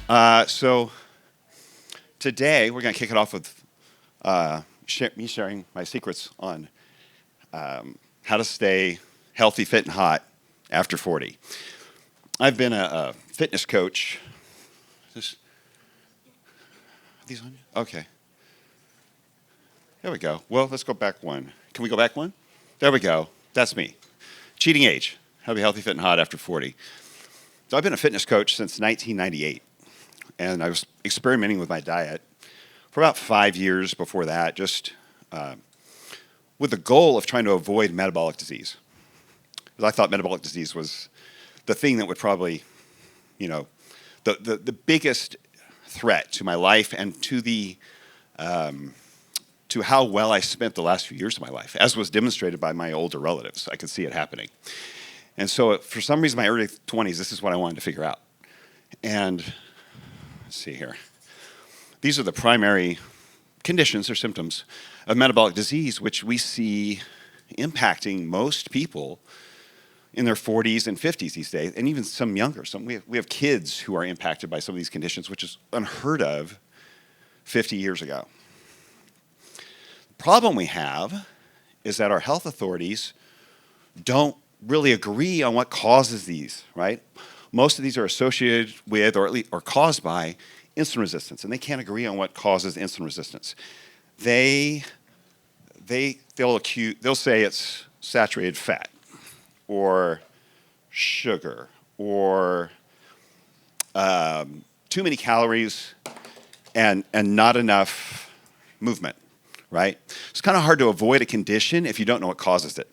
So today we're going to kick it off with me sharing my secrets on how to stay healthy, fit, and hot after 40. I've been a fitness coach. These on? Okay. There we go. Well, let's go back one. Can we go back one? There we go. That's me. Cheating age. How to be healthy, fit, and hot after 40. So I've been a fitness coach since 1998. And I was experimenting with my diet for about 5 years before that, just with the goal of trying to avoid metabolic disease. Because I thought metabolic disease was the thing that would probably, the biggest threat to my life and to to how well I spent the last few years of my life, as was demonstrated by my older relatives. I could see it happening. And so for some reason, in my early 20s, this is what I wanted to figure out. And let's see here. These are the primary conditions or symptoms of metabolic disease, which we see impacting most people in their 40s and 50s these days, and even some younger. We have kids who are impacted by some of these conditions, which is unheard of 50 years ago. The problem we have is that our health authorities don't really agree on what causes these, right? Most of these are associated with or caused by insulin resistance, and they can't agree on what causes insulin resistance. They'll say it's saturated fat, or sugar, or too many calories, and not enough movement, right? It's kind of hard to avoid a condition if you don't know what causes it.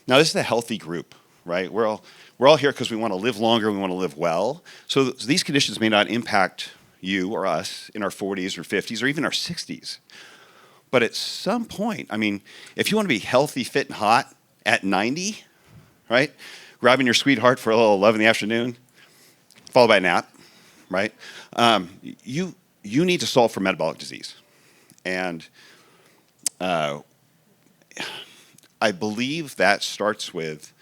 Now, this is a healthy group, right? We're all here because we want to live longer, we want to live well. So these conditions may not impact you or us in our 40s or 50s or even our 60s. But at some point, if you want to be healthy, fit, and hot at 90, right? Grabbing your sweetheart for a little love in the afternoon, followed by a nap, right? You need to solve for metabolic disease. And I believe that starts with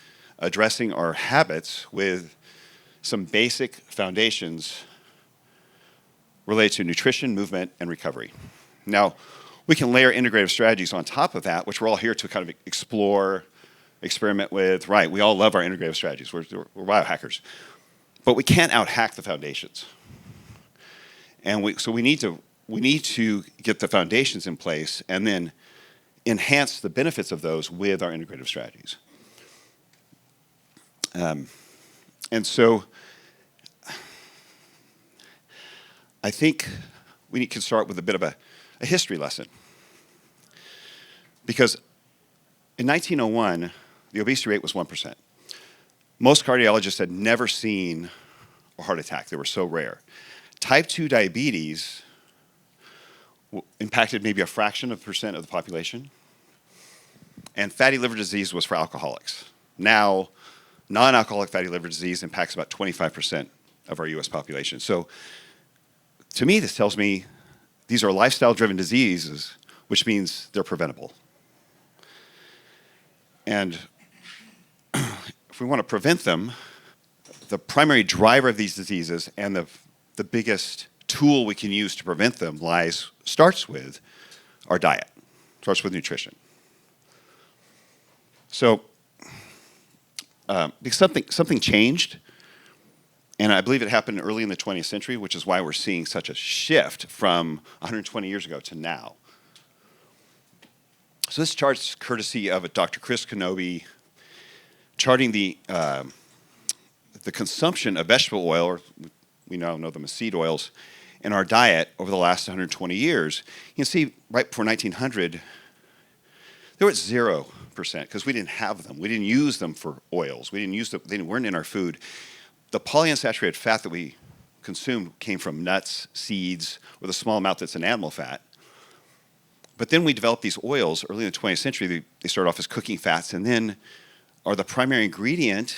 addressing our habits with some basic foundations related to nutrition, movement, and recovery. Now, we can layer integrative strategies on top of that, which we're all here to kind of explore, experiment with. Right, we all love our integrative strategies. We're biohackers. But we can't out-hack the foundations. And we need to get the foundations in place and then enhance the benefits of those with our integrative strategies. And so I think we can start with a bit of a history lesson. Because in 1901, the obesity rate was 1%. Most cardiologists had never seen a heart attack. They were so rare. Type 2 diabetes impacted maybe a fraction of percent of the population. And fatty liver disease was for alcoholics. Now, non-alcoholic fatty liver disease impacts about 25% of our US population. So to me, this tells me these are lifestyle-driven diseases, which means they're preventable. And if we want to prevent them, the primary driver of these diseases and the biggest tool we can use to prevent them starts with our diet, starts with nutrition. So because something changed, and I believe it happened early in the 20th century, which is why we're seeing such a shift from 120 years ago to now. So this chart's courtesy of Dr. Chris Kenobi, charting the consumption of vegetable oil, or we now know them as seed oils, in our diet over the last 120 years. You can see right before 1900, they were at 0% because we didn't have them. We didn't use them for oils. We didn't use them. They weren't in our food. The polyunsaturated fat that we consumed came from nuts, seeds, or the small amount that's an animal fat. But then we developed these oils early in the 20th century. They started off as cooking fats and then are the primary ingredient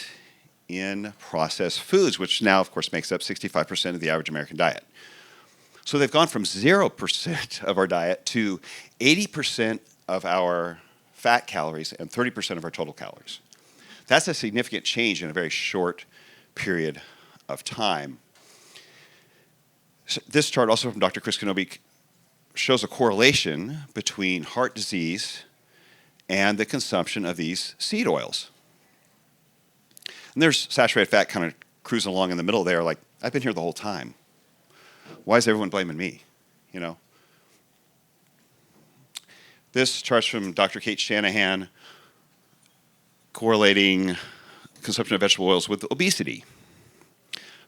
in processed foods, which now, of course, makes up 65% of the average American diet. So they've gone from 0% of our diet to 80% of our fat calories and 30% of our total calories. That's a significant change in a very short period of time. This chart, also from Dr. Chris Kenobi, shows a correlation between heart disease and the consumption of these seed oils. And there's saturated fat kind of cruising along in the middle there, like, I've been here the whole time. Why is everyone blaming me? You know? This chart's from Dr. Kate Shanahan, correlating consumption of vegetable oils with obesity.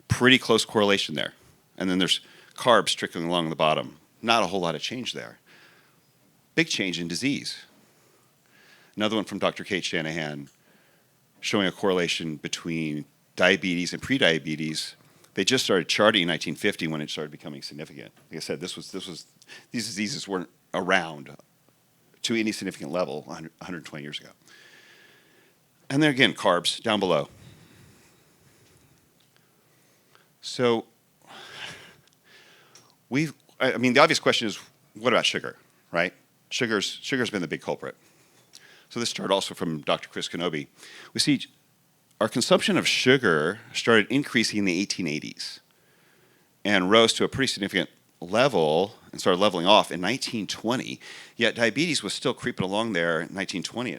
Pretty close correlation there. And then there's carbs trickling along the bottom. Not a whole lot of change there. Big change in disease. Another one from Dr. Kate Shanahan, showing a correlation between diabetes and prediabetes. They just started charting in 1950 when it started becoming significant. Like I said, these diseases weren't around to any significant level 120 years ago. And then again, carbs down below. So the obvious question is, what about sugar, right? Sugar's been the big culprit. So this chart also from Dr. Chris Kenobi. We see our consumption of sugar started increasing in the 1880s and rose to a pretty significant level and started leveling off in 1920. Yet diabetes was still creeping along there in 1920.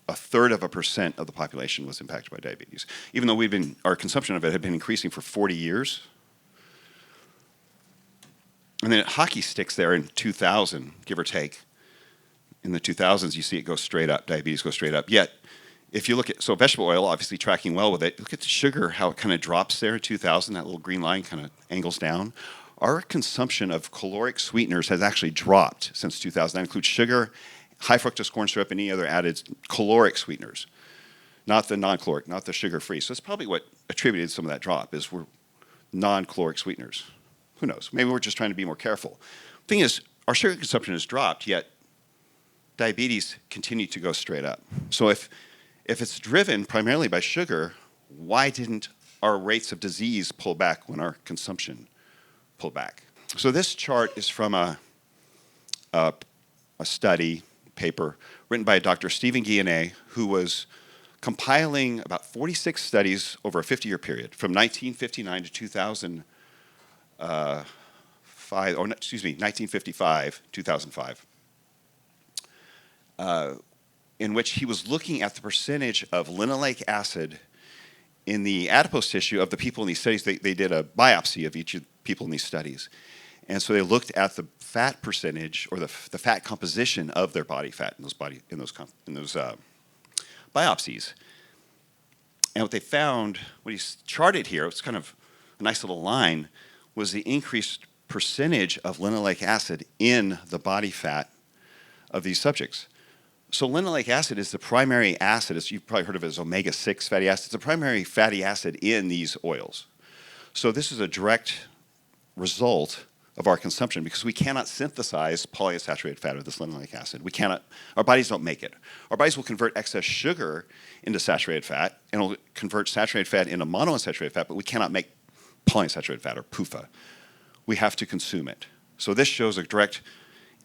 1/3% of the population was impacted by diabetes, even though our consumption of it had been increasing for 40 years. And then it hockey sticks there in 2000, give or take. In the 2000s, you see it go straight up. Diabetes goes straight up. Yet, if you look at, so vegetable oil, obviously tracking well with it. Look at the sugar, how it kind of drops there in 2000. That little green line kind of angles down. Our consumption of caloric sweeteners has actually dropped since 2000. That includes sugar, high fructose corn syrup, and any other added caloric sweeteners. Not the non-caloric, not the sugar-free. So it's probably what attributed some of that drop is we're non-caloric sweeteners. Who knows? Maybe we're just trying to be more careful. The thing is, our sugar consumption has dropped, yet diabetes continued to go straight up. So if it's driven primarily by sugar, why didn't our rates of disease pull back when our consumption pulled back? So this chart is from a study paper written by Dr. Stephen Guillenet, who was compiling about 46 studies over a 50-year period from 1959 to 1955, 2005. In which he was looking at the percentage of linoleic acid in the adipose tissue of the people in these studies. They did a biopsy of each of the people in these studies. And so they looked at the fat percentage or the fat composition of their body fat in those biopsies. And what they found, what he charted here, it's kind of a nice little line, was the increased percentage of linoleic acid in the body fat of these subjects. So linoleic acid is the primary acid, as you've probably heard of it as omega-6 fatty acid. It's the primary fatty acid in these oils. So this is a direct result of our consumption because we cannot synthesize polyunsaturated fat or this linoleic acid. We cannot, our bodies don't make it. Our bodies will convert excess sugar into saturated fat and will convert saturated fat into monounsaturated fat, but we cannot make polyunsaturated fat or PUFA. We have to consume it. So this shows a direct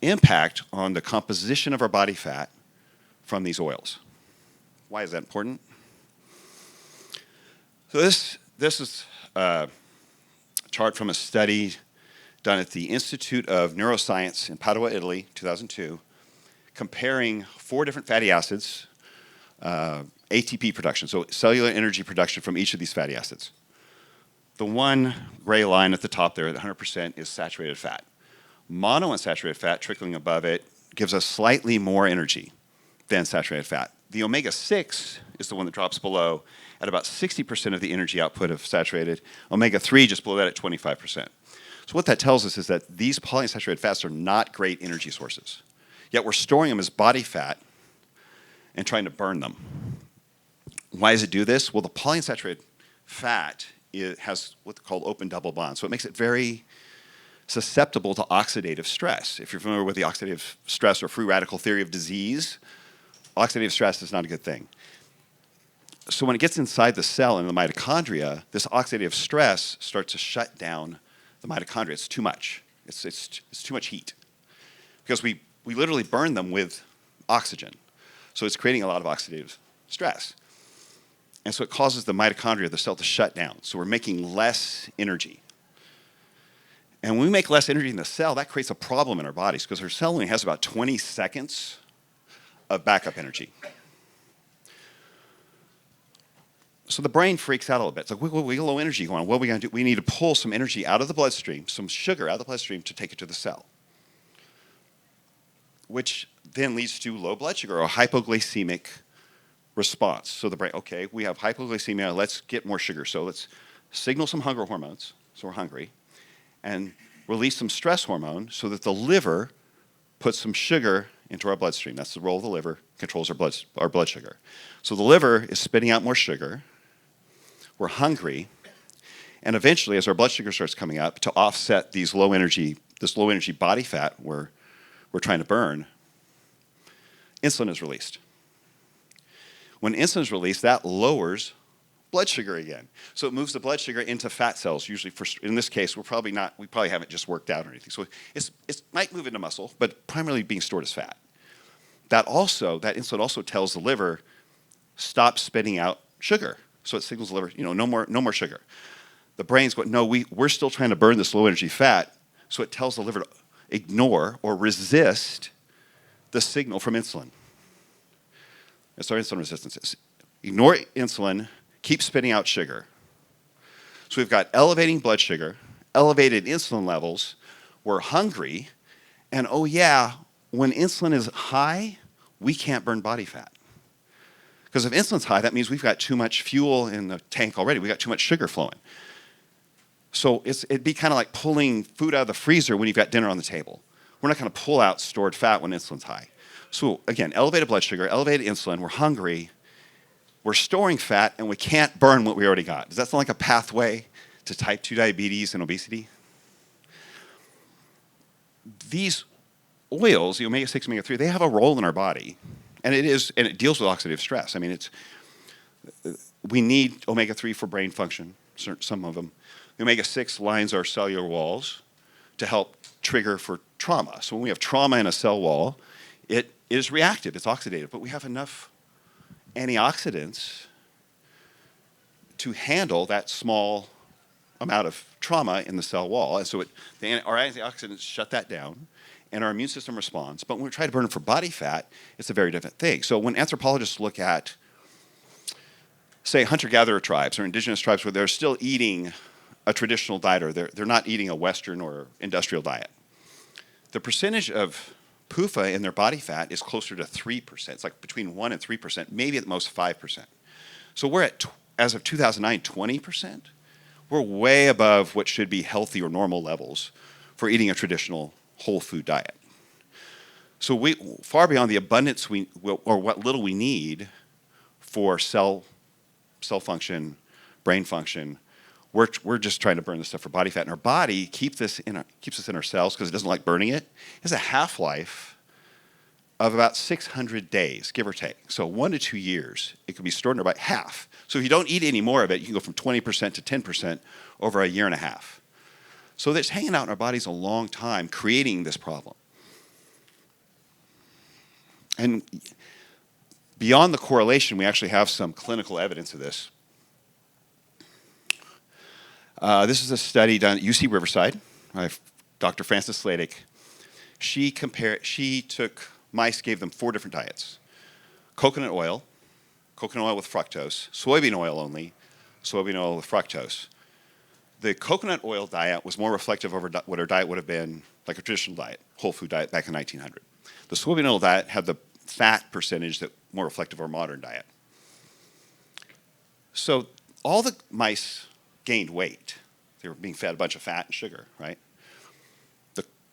impact on the composition of our body fat from these oils. Why is that important? So this is a chart from a study done at the Institute of Neuroscience in Padua, Italy, 2002, comparing 4 different fatty acids, ATP production, so cellular energy production from each of these fatty acids. The one gray line at the top there, at 100%, is saturated fat. Monounsaturated fat trickling above it gives us slightly more energy than saturated fat. The omega-6 is the one that drops below at about 60% of the energy output of saturated. Omega-3 just below that at 25%. So what that tells us is that these polyunsaturated fats are not great energy sources. Yet we're storing them as body fat and trying to burn them. Why does it do this? Well, the polyunsaturated fat has what's called open double bonds. So it makes it very susceptible to oxidative stress. If you're familiar with the oxidative stress or free radical theory of disease, oxidative stress is not a good thing. So when it gets inside the cell in the mitochondria, this oxidative stress starts to shut down the mitochondria. It's too much. It's too much heat. Because we literally burn them with oxygen. So it's creating a lot of oxidative stress. And so it causes the mitochondria, the cell, to shut down. So we're making less energy. And when we make less energy in the cell, that creates a problem in our bodies because our cell only has about 20 seconds of backup energy. So the brain freaks out a little bit. It's like, we got low energy going on. What are we going to do? We need to pull some energy out of the bloodstream, some sugar out of the bloodstream to take it to the cell, which then leads to low blood sugar or hypoglycemic response. So the brain, okay, we have hypoglycemia, let's get more sugar. So let's signal some hunger hormones, so we're hungry, and release some stress hormone so that the liver puts some sugar into our bloodstream. That's the role of the liver, controls our blood sugar. So the liver is spitting out more sugar, we're hungry, and eventually as our blood sugar starts coming up to offset this low energy body fat we're trying to burn, insulin is released. When insulin is released, that lowers blood sugar again. So it moves the blood sugar into fat cells, usually in this case, we probably haven't just worked out or anything. So it might move into muscle, but primarily being stored as fat. That insulin also tells the liver, stop spitting out sugar. So it signals the liver, no more sugar. The brain's going, no, we're still trying to burn this low energy fat. So it tells the liver to ignore or resist the signal from insulin. That's our insulin resistance. Ignore insulin, keep spitting out sugar. So we've got elevating blood sugar, elevated insulin levels, we're hungry, and oh yeah, when insulin is high, we can't burn body fat. Because if insulin's high, that means we've got too much fuel in the tank already. We've got too much sugar flowing. So it'd be kind of like pulling food out of the freezer when you've got dinner on the table. We're not going to pull out stored fat when insulin's high. So again, elevated blood sugar, elevated insulin, we're hungry, we're storing fat, and we can't burn what we already got. Does that sound like a pathway to type 2 diabetes and obesity? These oils, the omega-6, omega-3, they have a role in our body, and it deals with oxidative stress. I mean, we need omega-3 for brain function, some of them. The omega-6 lines our cellular walls to help trigger for trauma. So when we have trauma in a cell wall, it is reactive, it's oxidative, but we have enough antioxidants to handle that small amount of trauma in the cell wall. And so our antioxidants shut that down, and our immune system responds. But when we try to burn them for body fat, it's a very different thing. So when anthropologists look at, say, hunter-gatherer tribes or indigenous tribes where they're still eating a traditional diet or they're not eating a Western or industrial diet, the percentage of PUFA in their body fat is closer to 3%. It's like between 1 and 3%, maybe at the most 5%. So we're at, as of 2009, 20%. We're way above what should be healthy or normal levels for eating a traditional whole food diet. So we far beyond the abundance or what little we need for cell function, brain function. We're just trying to burn this stuff for body fat, and our body keeps this in our cells because it doesn't like burning it. It has a half-life of about 600 days, give or take. So 1 to 2 years, it can be stored in our body, half. So if you don't eat any more of it, you can go from 20% to 10% over a year and a half. So it's hanging out in our bodies a long time, creating this problem. And beyond the correlation, we actually have some clinical evidence of this. This is a study done at UC Riverside by Dr. Frances Sladek. She took mice, gave them 4 different diets. Coconut oil with fructose, soybean oil only, soybean oil with fructose. The coconut oil diet was more reflective of what our diet would have been like a traditional diet, whole food diet back in 1900. The soybean oil diet had the fat percentage that more reflective of our modern diet. So all the mice gained weight. They were being fed a bunch of fat and sugar, right?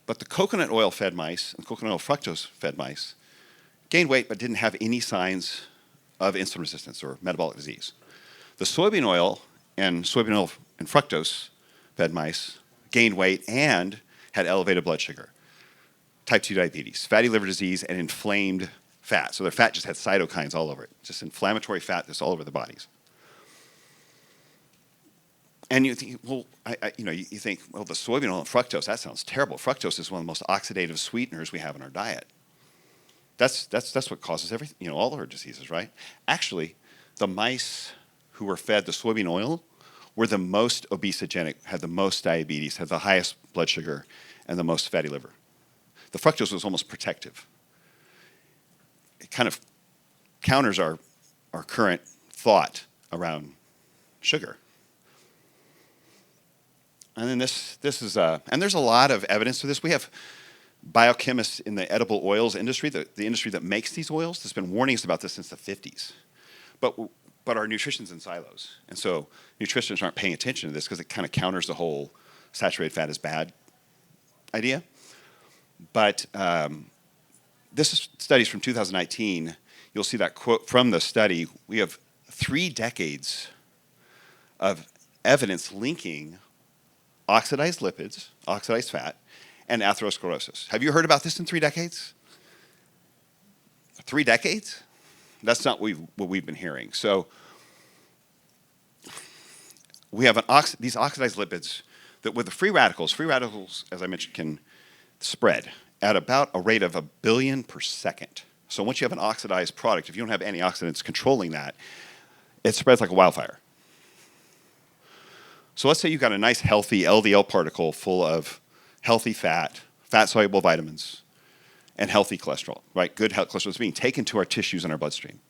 But the coconut oil fed mice and coconut oil fructose fed mice gained weight but didn't have any signs of insulin resistance or metabolic disease. The soybean oil and fructose fed mice gained weight and had elevated blood sugar, type 2 diabetes, fatty liver disease, and inflamed fat. So their fat just had cytokines all over it, just inflammatory fat that's all over the bodies. And you think, well, you think, well, the soybean oil and fructose, that sounds terrible. Fructose is one of the most oxidative sweeteners we have in our diet. That's what causes everything, all our diseases, right? Actually, the mice who were fed the soybean oil were the most obesogenic, had the most diabetes, had the highest blood sugar, and the most fatty liver. The fructose was almost protective. It kind of counters our current thought around sugar. And then this is, and there's a lot of evidence for this. We have biochemists in the edible oils industry, the industry that makes these oils, that's been warning us about this since the 50s. But our nutrition's in silos. And so nutritionists aren't paying attention to this because it kind of counters the whole saturated fat is bad idea. But this is studies from 2019. You'll see that quote from the study. We have 3 decades of evidence linking oxidized lipids, oxidized fat, and atherosclerosis. Have you heard about this in 3 decades? 3 decades? That's not what we've been hearing. So we have these oxidized lipids that with the free radicals, as I mentioned, can spread at about a rate of 1 billion per second. So once you have an oxidized product, if you don't have antioxidants controlling that, it spreads like a wildfire. So let's say you've got a nice healthy LDL particle full of healthy fat-soluble vitamins, and healthy cholesterol, right? Good cholesterol is being taken to our tissues and our bloodstream.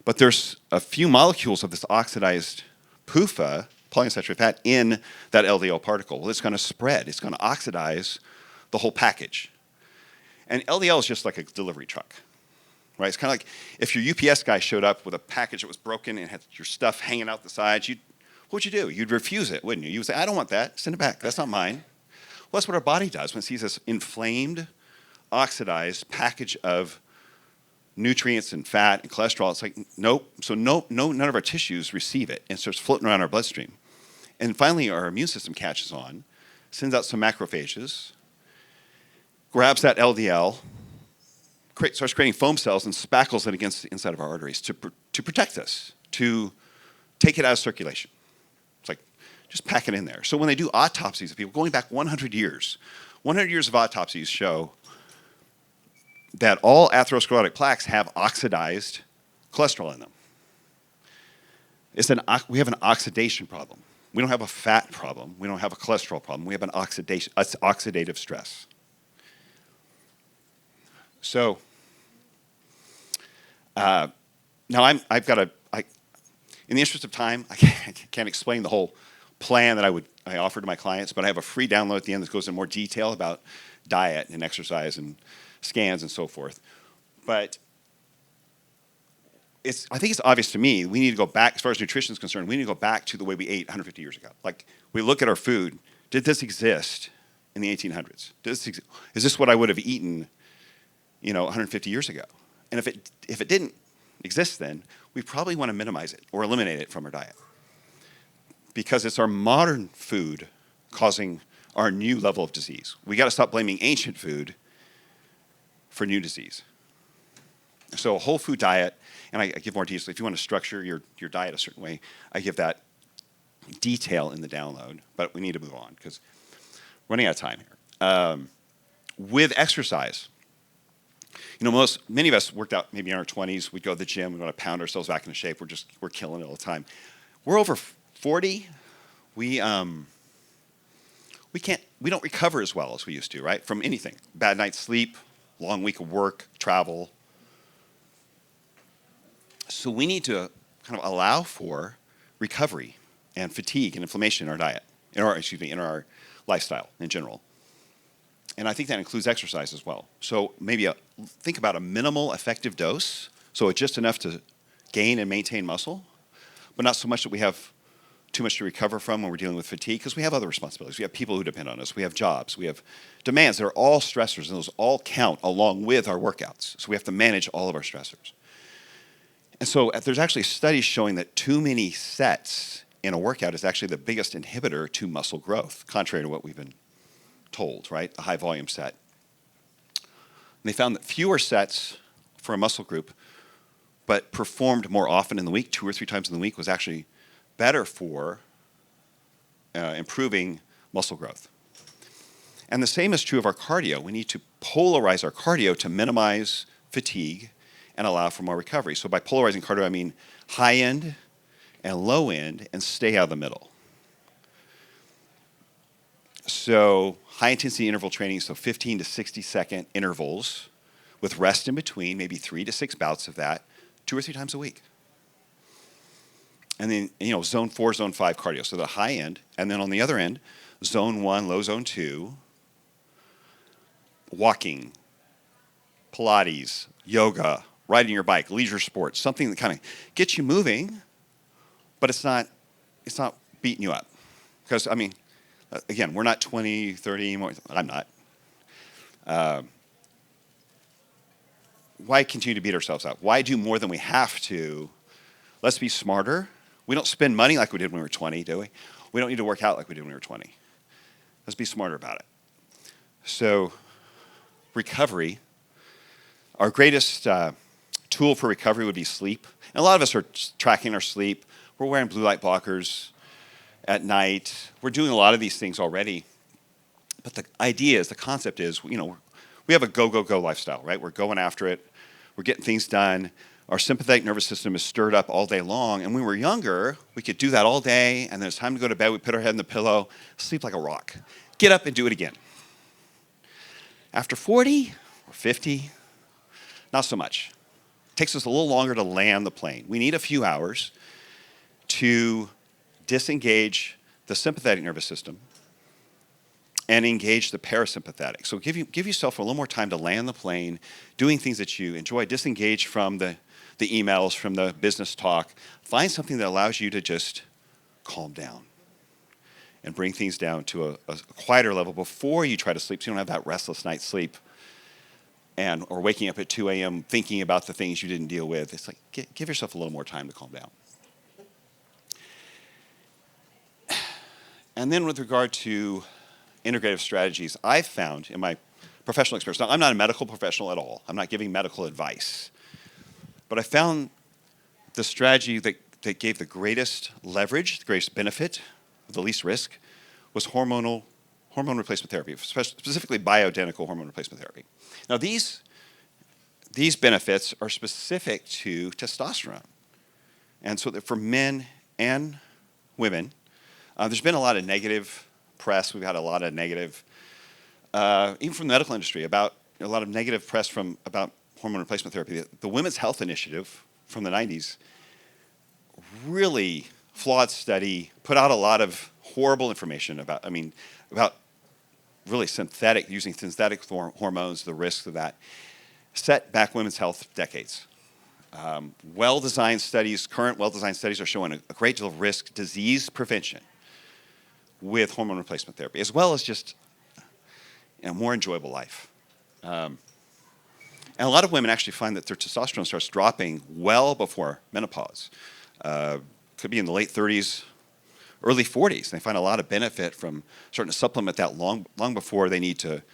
But there's a few molecules of this oxidized PUFA, polyunsaturated fat, in that LDL particle. Well, it's going to spread. It's going to oxidize the whole package. And LDL is just like a delivery truck, right? It's kind of like if your UPS guy showed up with a package that was broken and had your stuff hanging out the sides, what would you do? You'd refuse it, wouldn't you? You would say, I don't want that. Send it back. That's not mine. Well, that's what our body does when it sees this inflamed, oxidized package of nutrients and fat and cholesterol. It's like, nope. So none of our tissues receive it and starts floating around our bloodstream. And finally, our immune system catches on, sends out some macrophages, grabs that LDL, starts creating foam cells and spackles it against the inside of our arteries to protect us, to take it out of circulation. It's like, just pack it in there. So when they do autopsies of people, going back 100 years of autopsies show that all atherosclerotic plaques have oxidized cholesterol in them. We have an oxidation problem. We don't have a fat problem. We don't have a cholesterol problem. We have an oxidative stress. So now in the interest of time, I can't explain the whole plan that I offer to my clients, but I have a free download at the end that goes in more detail about diet and exercise and scans and so forth. But I think it's obvious to me, we need to go back, as far as nutrition is concerned, we need to go back to the way we ate 150 years ago. Like, we look at our food, did this exist in the 1800s? Is this what I would have eaten, 150 years ago? And if it didn't exist then, we probably want to minimize it or eliminate it from our diet. Because it's our modern food causing our new level of disease. We got to stop blaming ancient food for new disease. So a whole food diet, and I give more details. If you want to structure your diet a certain way, I give that detail in the download. But we need to move on because we're running out of time here. With exercise, many of us worked out maybe in our 20s. We'd go to the gym. We want to pound ourselves back into shape. We're killing it all the time. We're over 40. We don't recover as well as we used to, right? From anything. Bad night's sleep, long week of work, travel. So we need to kind of allow for recovery and fatigue and inflammation in our diet, in our lifestyle in general. And I think that includes exercise as well. So maybe think about a minimal effective dose, so it's just enough to gain and maintain muscle, but not so much that we have too much to recover from when we're dealing with fatigue, because we have other responsibilities. We have people who depend on us. We have jobs. We have demands. They're all stressors, and those all count along with our workouts. So we have to manage all of our stressors. And so there's actually studies showing that too many sets in a workout is actually the biggest inhibitor to muscle growth, contrary to what we've been told, right? A high volume set. And they found that fewer sets for a muscle group, but performed more often in the week, 2 or 3 times in the week, was actually better for improving muscle growth. And the same is true of our cardio. We need to polarize our cardio to minimize fatigue and allow for more recovery. So by polarizing cardio, I mean high end and low end and stay out of the middle. So high intensity interval training, so 15 to 60-second intervals with rest in between, maybe 3 to 6 bouts of that, 2 or 3 times a week. And then, zone 4, zone 5 cardio, so the high end. And then on the other end, zone 1, low zone 2, walking, Pilates, yoga, riding your bike, leisure sports, something that kind of gets you moving, but it's not beating you up. Because, again, we're not 20, 30 anymore. I'm not. Why continue to beat ourselves up? Why do more than we have to? Let's be smarter. We don't spend money like we did when we were 20, do we? We don't need to work out like we did when we were 20. Let's be smarter about it. So, recovery. Our greatest tool for recovery would be sleep. And a lot of us are tracking our sleep. We're wearing blue light blockers at night. We're doing a lot of these things already. But the concept is, we have a go, go, go lifestyle, right? We're going after it. We're getting things done. Our sympathetic nervous system is stirred up all day long. And when we were younger, we could do that all day. And then it's time to go to bed. We put our head in the pillow, sleep like a rock. Get up and do it again. After 40 or 50, not so much. It takes us a little longer to land the plane. We need a few hours to disengage the sympathetic nervous system and engage the parasympathetic. So give yourself a little more time to land the plane, doing things that you enjoy, disengage from the emails, from the business talk. Find something that allows you to just calm down and bring things down to a quieter level before you try to sleep, so you don't have that restless night's sleep or waking up at 2 a.m. thinking about the things you didn't deal with. It's like, give yourself a little more time to calm down. And then with regard to integrative strategies, I've found in my professional experience, now I'm not a medical professional at all. I'm not giving medical advice. But I found the strategy that gave the greatest leverage, the greatest benefit, the least risk, was hormone replacement therapy, specifically bioidentical hormone replacement therapy. Now these benefits are specific to testosterone. And so that for men and women, there's been a lot of negative press. We've had a lot of negative, even from the medical industry, about a lot of negative press about hormone replacement therapy. The Women's Health Initiative from the 90s, really flawed study, put out a lot of horrible information about really using synthetic hormones, the risks of that, set back women's health decades. Current well-designed studies are showing a great deal of risk, disease prevention with hormone replacement therapy, as well as just a more enjoyable life. And a lot of women actually find that their testosterone starts dropping well before menopause. Could be in the late 30s, early 40s. They find a lot of benefit from starting to supplement that long before they need to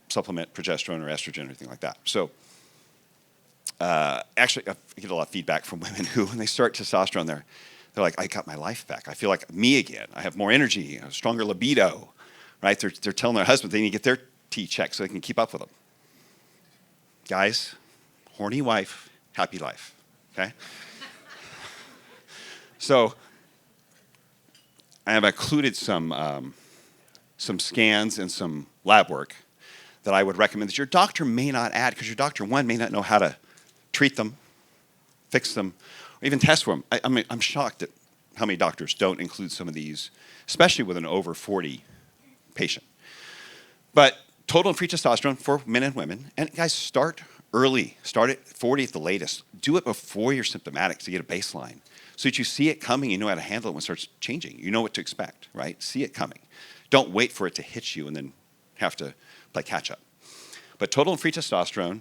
supplement progesterone or estrogen or anything like that. So actually, I get a lot of feedback from women who, when they start testosterone, they're like, I got my life back. I feel like me again. I have more energy, a stronger libido, right? They're telling their husband they need to get their T checked so they can keep up with them. Guys, horny wife, happy life, okay? So I have included some scans and some lab work that I would recommend that your doctor may not add, because your doctor, one, may not know how to treat them, fix them, or even test for them. I'm shocked at how many doctors don't include some of these, especially with an over 40 patient. But total and free testosterone for men and women. And guys, start early. Start at 40 at the latest. Do it before you're symptomatic to get a baseline, so that you see it coming, you know how to handle it when it starts changing. You know what to expect, right? See it coming. Don't wait for it to hit you and then have to play catch up. But total and free testosterone,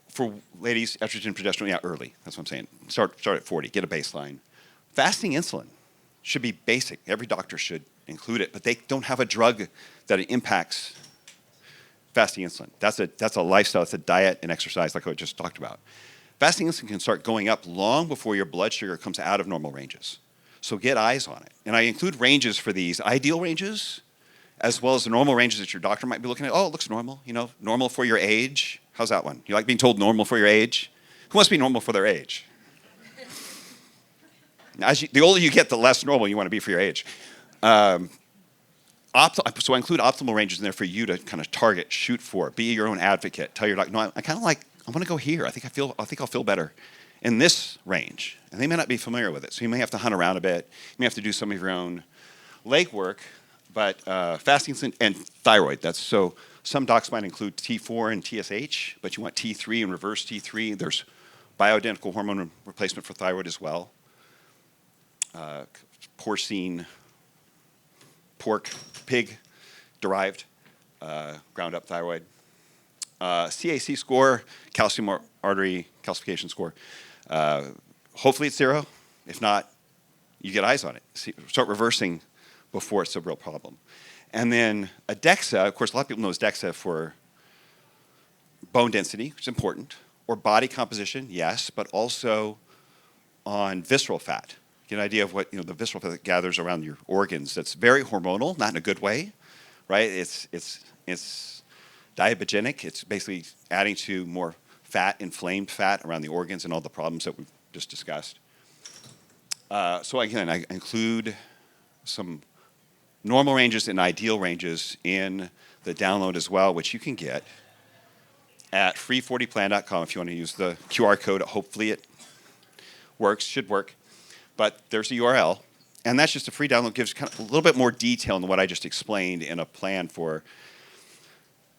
for ladies, estrogen, progesterone, yeah, early. That's what I'm saying. Start at 40, get a baseline. Fasting insulin should be basic. Every doctor should include it, but they don't have a drug that impacts fasting insulin. That's a lifestyle, it's a diet and exercise like I just talked about. Fasting insulin can start going up long before your blood sugar comes out of normal ranges. So get eyes on it. And I include ranges for these, ideal ranges, as well as the normal ranges that your doctor might be looking at. Oh, it looks normal, normal for your age. How's that one? You like being told normal for your age? Who wants to be normal for their age? The older you get, the less normal you want to be for your age. So I include optimal ranges in there for you to kind of target, shoot for, be your own advocate. Tell your doctor, no, I kind of like, I want to go here. I think I'll feel better in this range. And they may not be familiar with it, so you may have to hunt around a bit. You may have to do some of your own legwork. But fasting and thyroid. So some docs might include T4 and TSH, but you want T3 and reverse T3. There's bioidentical hormone replacement for thyroid as well. Porcine, pig derived, ground up thyroid. CAC score, calcium artery calcification score. Hopefully it's 0. If not, you get eyes on it. Start reversing before it's a real problem. And then a DEXA, of course, a lot of people know DEXA for bone density, which is important, or body composition, yes, but also on visceral fat. Get an idea of what the visceral fat that gathers around your organs. That's very hormonal, not in a good way, right? It's diabetogenic. It's basically adding to more fat, inflamed fat around the organs and all the problems that we've just discussed. So again, I include some normal ranges and ideal ranges in the download as well, which you can get at free40plan.com if you want to use the QR code. Hopefully it works, should work. But there's a URL, and that's just a free download. Gives kind of a little bit more detail than what I just explained in a plan for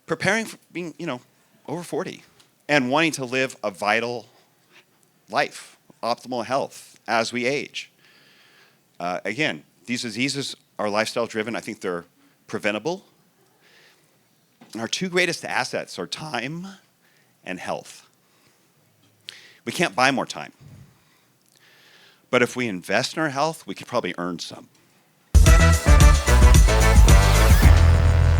preparing for being, over 40 and wanting to live a vital life, optimal health as we age. Again, these diseases are lifestyle driven. I think they're preventable. Our two greatest assets are time and health. We can't buy more time. But if we invest in our health, we could probably earn some.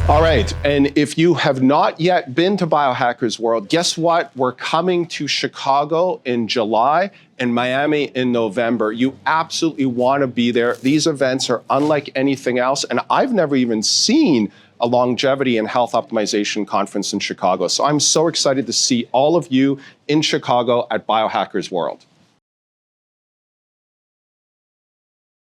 All right, and if you have not yet been to Biohackers World, guess what? We're coming to Chicago in July and Miami in November. You absolutely want to be there. These events are unlike anything else, and I've never even seen a longevity and health optimization conference in Chicago. So I'm so excited to see all of you in Chicago at Biohackers World.